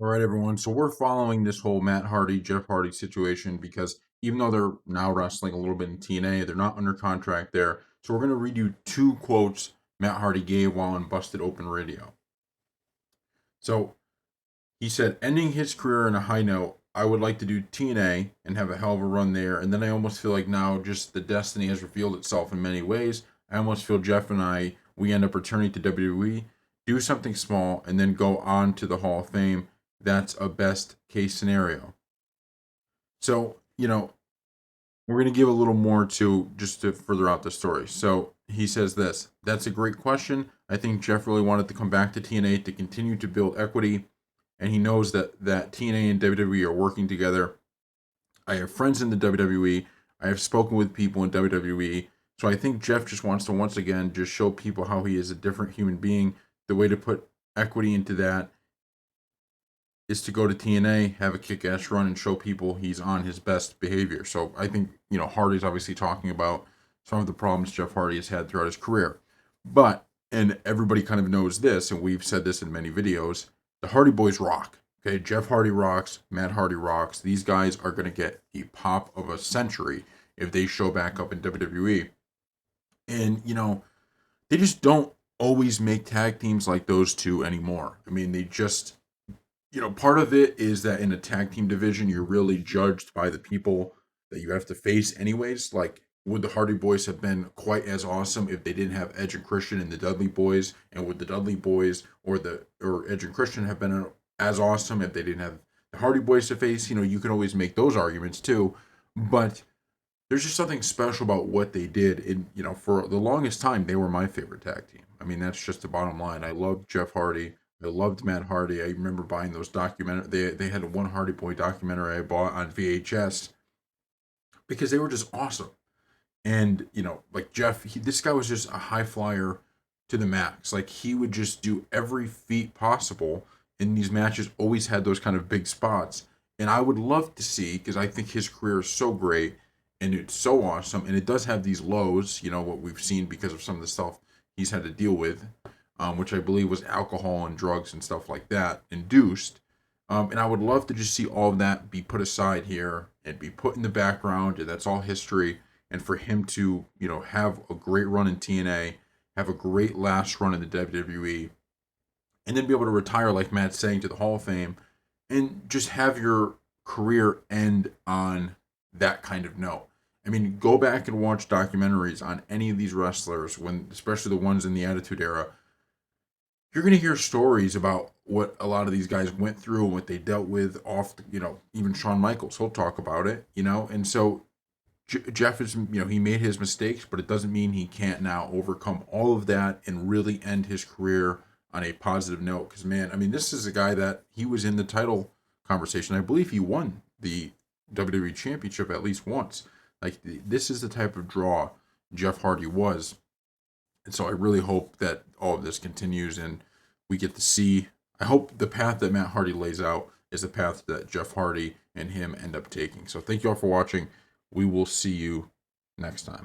All right, everyone. So we're following this whole Matt Hardy, Jeff Hardy situation because even though they're now wrestling a little bit in TNA, they're not under contract there. So we're going to read you two quotes Matt Hardy gave while on Busted Open Radio. So he said, ending his career on a high note, I would like to do TNA and have a hell of a run there. And then I almost feel like now just the destiny has revealed itself in many ways. I almost feel Jeff and we end up returning to WWE, do something small, and then go on to the Hall of Fame. That's a best case scenario. So, we're going to give a little more to just to further out the story. So he says this. That's a great question. I think Jeff really wanted to come back to TNA to continue to build equity, and he knows that TNA and WWE are working together. I have friends in the WWE. I have spoken with people in WWE. So I think Jeff just wants to once again just show people how he is a different human being. The way to put equity into that is to go to TNA, have a kick-ass run, and show people he's on his best behavior. So I think Hardy's obviously talking about some of the problems Jeff Hardy has had throughout his career, but and everybody kind of knows this, and we've said this in many videos. The Hardy Boys rock. Okay, Jeff Hardy rocks. Matt Hardy rocks. These guys are going to get the pop of a century if they show back up in WWE. And they just don't always make tag teams like those two anymore. I mean, they just part of it is that in a tag team division, you're really judged by the people that you have to face, anyways. Like, would the Hardy Boys have been quite as awesome if they didn't have Edge and Christian and the Dudley Boys? And would the Dudley Boys or Edge and Christian have been as awesome if they didn't have the Hardy Boys to face? You can always make those arguments too, but there's just something special about what they did. And for the longest time, they were my favorite tag team. I mean, that's just the bottom line. I loved Jeff Hardy. I loved Matt Hardy. I remember buying those documentary. They had one Hardy Boy documentary I bought on VHS because they were just awesome. And like Jeff, this guy was just a high flyer to the max. Like, he would just do every feat possible in these matches. Always had those kind of big spots, and I would love to see, because I think his career is so great and it's so awesome, and it does have these lows. What we've seen because of some of the stuff he's had to deal with, which I believe was alcohol and drugs and stuff like that induced. And I would love to just see all of that be put aside here and be put in the background, and that's all history. And for him to, have a great run in TNA, have a great last run in the WWE, and then be able to retire, like Matt's saying, to the Hall of Fame, and just have your career end on that kind of note. I mean, go back and watch documentaries on any of these wrestlers, especially the ones in the Attitude Era. You're going to hear stories about what a lot of these guys went through and what they dealt with even Shawn Michaels, he'll talk about it, and so Jeff is, he made his mistakes, but it doesn't mean he can't now overcome all of that and really end his career on a positive note. Because, man, I mean, this is a guy that he was in the title conversation. I believe he won the WWE Championship at least once. Like, this is the type of draw Jeff Hardy was. And so I really hope that all of this continues and we get to see. I hope the path that Matt Hardy lays out is the path that Jeff Hardy and him end up taking. So thank you all for watching. We will see you next time.